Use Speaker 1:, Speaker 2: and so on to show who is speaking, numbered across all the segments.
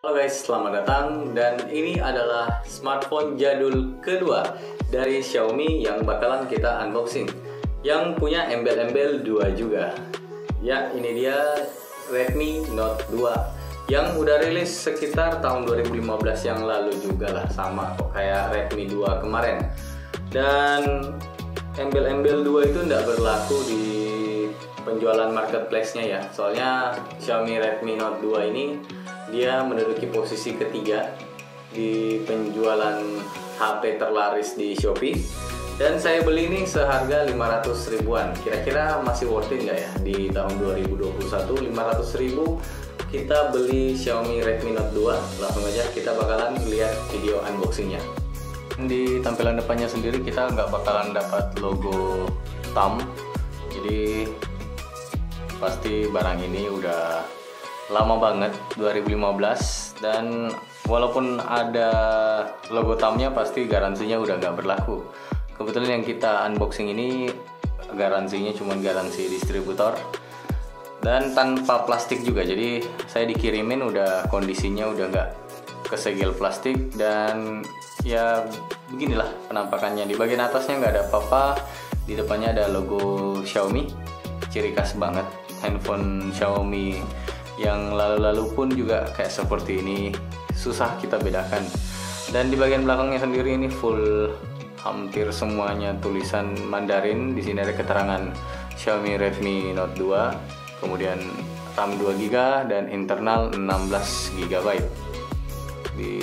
Speaker 1: Halo guys, selamat datang, dan ini adalah smartphone jadul kedua dari Xiaomi yang bakalan kita unboxing, yang punya embel-embel 2 juga. Ya, ini dia Redmi Note 2 yang udah rilis sekitar tahun 2015 yang lalu juga lah, sama kok kayak Redmi 2 kemarin. Dan embel-embel 2 itu tidak berlaku di penjualan marketplace-nya ya, soalnya Xiaomi Redmi Note 2 ini dia menduduki posisi ketiga di penjualan HP terlaris di Shopee, dan saya beli ini seharga 500 ribuan. Kira-kira masih worth it nggak ya di tahun 2021? 500 ribu kita beli Xiaomi Redmi Note 2. Langsung aja kita bakalan lihat video unboxingnya. Di tampilan depannya sendiri kita nggak bakalan dapat logo thumb, jadi pasti barang ini udah lama banget, 2015, dan walaupun ada logo thumbnya pasti garansinya udah nggak berlaku. Kebetulan yang kita unboxing ini garansinya cuma garansi distributor dan tanpa plastik juga, jadi saya dikirimin udah kondisinya udah nggak kesegel plastik, dan ya beginilah penampakannya. Di bagian atasnya nggak ada apa-apa, di depannya ada logo Xiaomi, ciri khas banget handphone Xiaomi yang lalu-lalu pun juga kayak seperti ini, susah kita bedakan. Dan di bagian belakangnya sendiri ini full, hampir semuanya tulisan Mandarin. Di sini ada keterangan Xiaomi Redmi Note 2, kemudian RAM 2GB dan internal 16GB. Di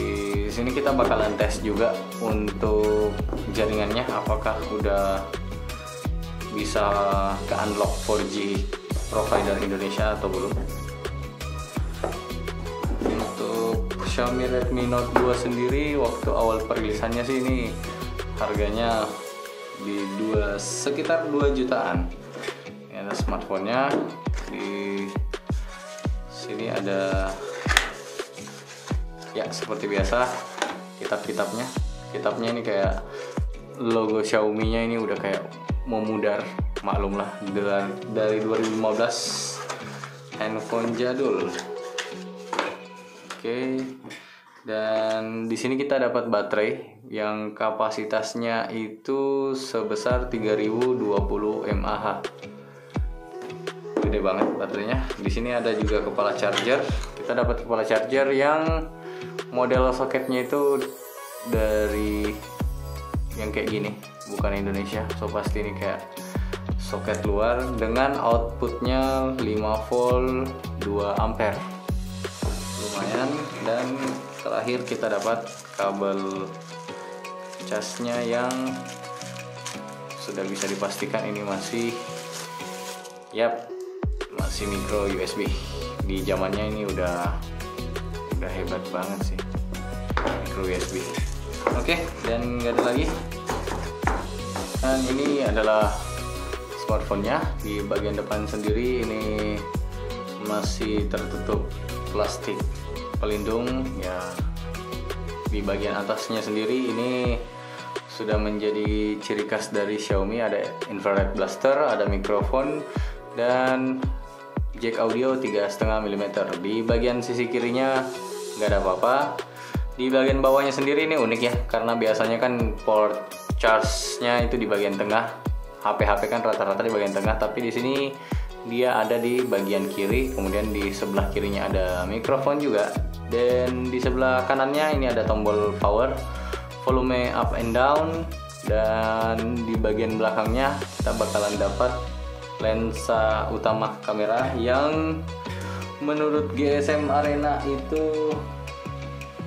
Speaker 1: sini kita bakalan tes juga untuk jaringannya, apakah udah bisa ke unlock 4G provider Indonesia atau belum. Xiaomi Redmi Note 2 sendiri waktu awal perilisannya sih ini harganya di sekitar 2 jutaan. Ini ada smartphone-nya, di sini ada ya seperti biasa kitabnya. Kitabnya ini kayak logo Xiaomi-nya ini udah kayak memudar, maklum lah dari 2015 handphone jadul. Oke, dan di sini kita dapat baterai yang kapasitasnya itu sebesar 3020 mAh. Gede banget baterainya. Di sini ada juga kepala charger. Kita dapat kepala charger yang model soketnya itu dari yang kayak gini, bukan Indonesia. So pasti ini kayak soket luar dengan outputnya 5 volt 2 ampere. Lumayan. Dan terakhir kita dapat kabel casnya yang sudah bisa dipastikan ini masih micro USB. Di zamannya ini udah hebat banget sih micro USB. Oke, dan nggak ada lagi. Dan ini adalah smartphone-nya. Di bagian depan sendiri ini masih tertutup plastik pelindung ya. Di bagian atasnya sendiri ini sudah menjadi ciri khas dari Xiaomi, ada infrared blaster, ada mikrofon, dan jack audio 3,5 mm. Di bagian sisi kirinya nggak ada apa-apa. Di bagian bawahnya sendiri ini unik ya, karena biasanya kan port charge-nya itu di bagian tengah. HP kan rata-rata di bagian tengah, tapi di sini dia ada di bagian kiri, kemudian di sebelah kirinya ada mikrofon juga, dan di sebelah kanannya ini ada tombol power, volume up and down, dan di bagian belakangnya kita bakalan dapat lensa utama kamera yang menurut GSM Arena itu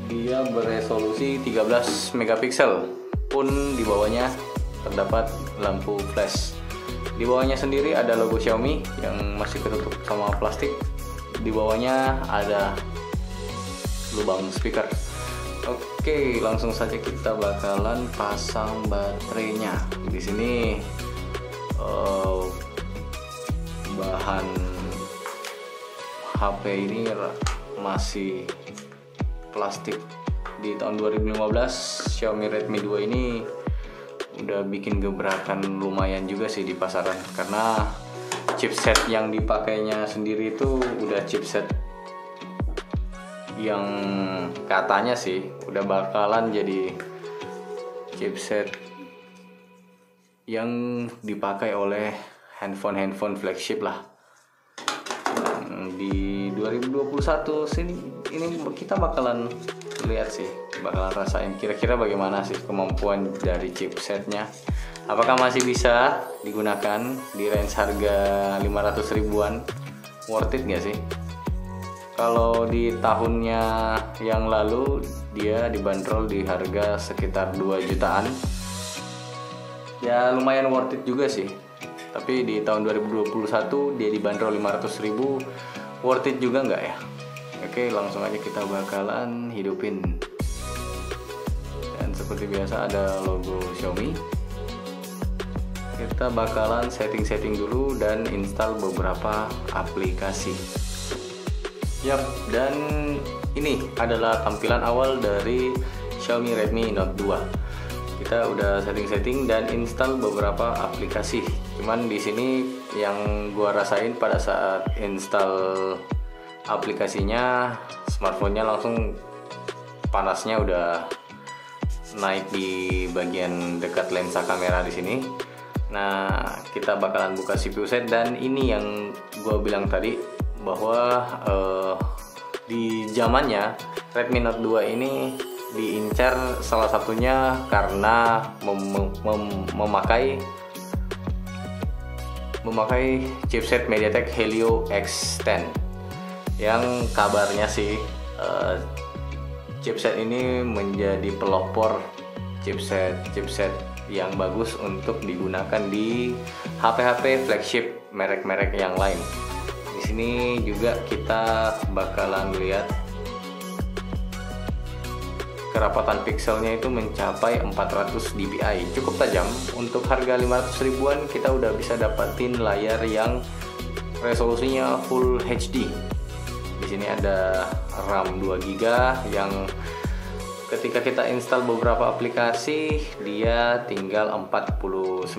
Speaker 1: dia beresolusi 13 megapiksel, pun di bawahnya terdapat lampu flash. Di bawahnya sendiri ada logo Xiaomi yang masih ketutup sama plastik. Di bawahnya ada lubang speaker. Oke, langsung saja kita bakalan pasang baterainya. Di sini bahan HP ini masih plastik. Di tahun 2015 Xiaomi Redmi 2 ini udah bikin gebrakan lumayan juga sih di pasaran, karena chipset yang dipakainya sendiri itu udah chipset yang katanya sih udah bakalan jadi chipset yang dipakai oleh handphone flagship lah. Di 2021 sini ini kita bakalan lihat sih, bakalan rasain kira-kira bagaimana sih kemampuan dari chipsetnya. Apakah masih bisa digunakan di range harga 500 ribuan? Worth it gak sih? Kalau di tahunnya yang lalu dia dibanderol di harga sekitar 2 jutaan. Ya lumayan worth it juga sih. Tapi di tahun 2021 dia dibanderol 500 ribu. Worth it juga nggak ya? Oke, langsung aja kita bakalan hidupin. Dan seperti biasa ada logo Xiaomi. Kita bakalan setting-setting dulu dan install beberapa aplikasi. Yap, dan ini adalah tampilan awal dari Xiaomi Redmi Note 2. Kita udah setting-setting dan install beberapa aplikasi. Cuman di sini yang gua rasain pada saat install aplikasinya, smartphone-nya langsung panasnya udah naik di bagian dekat lensa kamera di sini. Nah, kita bakalan buka CPU set, dan ini yang gua bilang tadi bahwa di zamannya Redmi Note 2 ini diincar salah satunya karena memakai chipset MediaTek Helio X10 yang kabarnya sih chipset ini menjadi pelopor chipset yang bagus untuk digunakan di HP-HP flagship merek-merek yang lain. Di sini juga kita bakalan lihat kerapatan pixelnya itu mencapai 400 dpi, cukup tajam. Untuk harga 500 ribuan kita udah bisa dapatin layar yang resolusinya Full HD. Di sini ada RAM 2 GB yang ketika kita install beberapa aplikasi dia tinggal 49%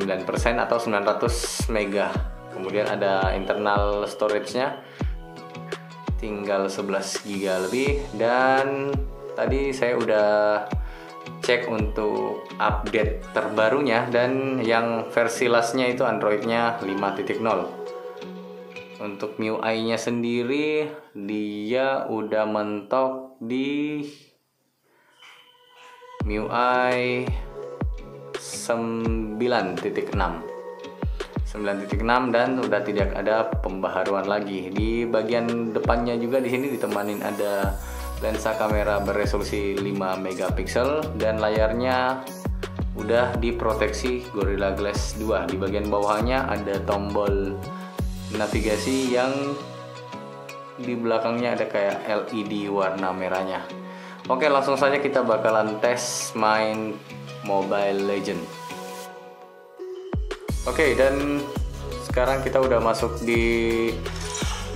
Speaker 1: atau 900 MB. Kemudian ada internal storage-nya tinggal 11 GB lebih, dan tadi saya udah cek untuk update terbarunya, dan yang versi lastnya itu Android-nya 5.0. Untuk MIUI-nya sendiri dia udah mentok di MIUI 9.6 dan udah tidak ada pembaharuan lagi. Di bagian depannya juga di sini ditemanin ada lensa kamera beresolusi 5 megapiksel dan layarnya udah diproteksi Gorilla Glass 2. Di bagian bawahnya ada tombol navigasi yang di belakangnya ada kayak LED warna merahnya. Oke, langsung saja kita bakalan tes main Mobile Legend. Oke, dan sekarang kita udah masuk di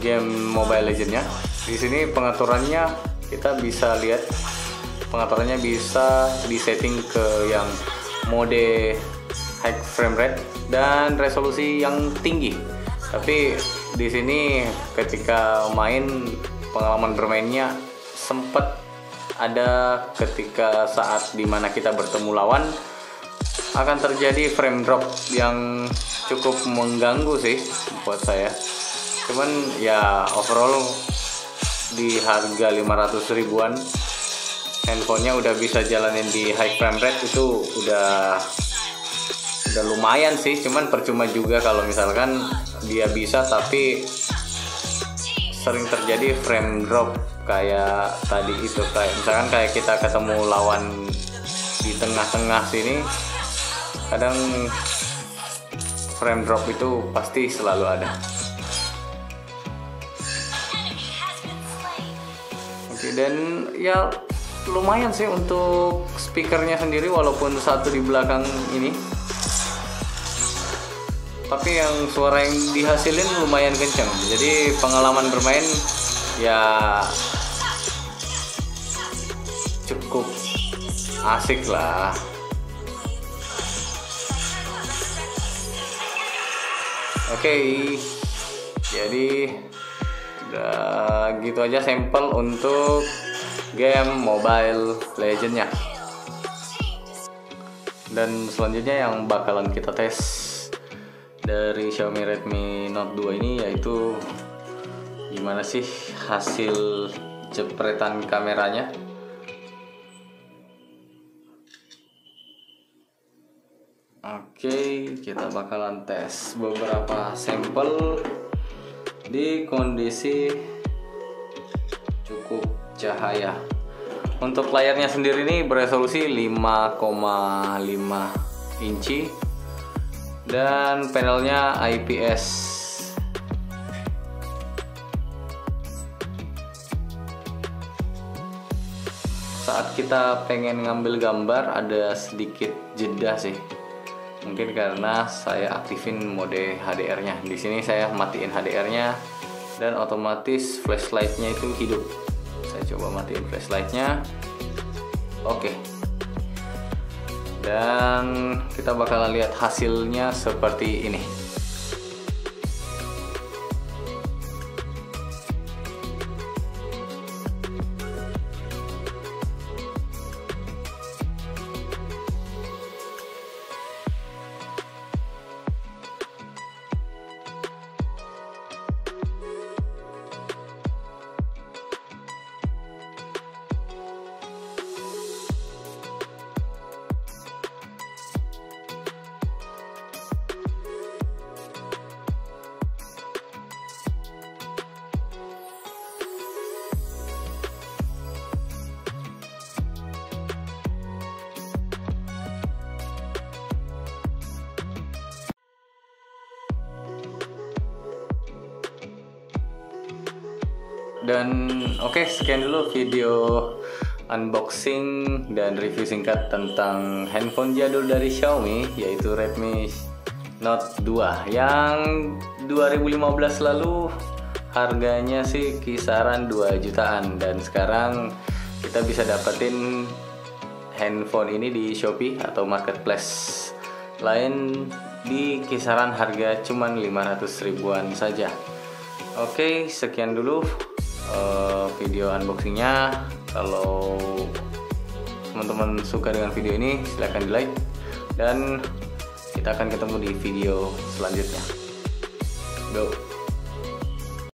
Speaker 1: game Mobile Legend-nya. Di sini pengaturannya kita bisa lihat, pengaturannya bisa disetting ke yang mode high frame rate dan resolusi yang tinggi. Tapi di sini ketika main, pengalaman bermainnya sempat ada ketika saat dimana kita bertemu lawan akan terjadi frame drop yang cukup mengganggu sih buat saya. Cuman ya overall di harga 500 ribuan handphonenya udah bisa jalanin di high frame rate, itu udah lumayan sih. Cuman percuma juga kalau misalkan dia bisa tapi sering terjadi frame drop kayak tadi itu, kayak misalkan kayak kita ketemu lawan di tengah-tengah sini, kadang frame drop itu pasti selalu ada. Oke, dan ya lumayan sih untuk speakernya sendiri, walaupun satu di belakang ini, tapi yang suara yang dihasilin lumayan kencang. Jadi pengalaman bermain ya cukup asik lah. Oke, jadi udah gitu aja sampel untuk game Mobile Legends-nya. Dan selanjutnya yang bakalan kita tes dari Xiaomi Redmi Note 2 ini yaitu gimana sih hasil jepretan kameranya. Oke, kita bakalan tes beberapa sampel di kondisi cukup cahaya. Untuk layarnya sendiri ini beresolusi 5,5 inci dan panelnya IPS. Saat kita pengen ngambil gambar ada sedikit jeda sih. Mungkin karena saya aktifin mode HDR-nya. Di sini saya matiin HDR-nya dan otomatis flashlight-nya itu hidup. Saya coba matiin flashlight-nya. Oke. Dan kita bakalan lihat hasilnya seperti ini. Dan oke, sekian dulu video unboxing dan review singkat tentang handphone jadul dari Xiaomi yaitu Redmi Note 2 yang 2015 lalu harganya sih kisaran 2 jutaan dan sekarang kita bisa dapetin handphone ini di Shopee atau marketplace lain di kisaran harga cuman 500 ribuan saja. Oke, sekian dulu video unboxingnya. Kalau teman-teman suka dengan video ini silahkan di like dan kita akan ketemu di video selanjutnya. Go.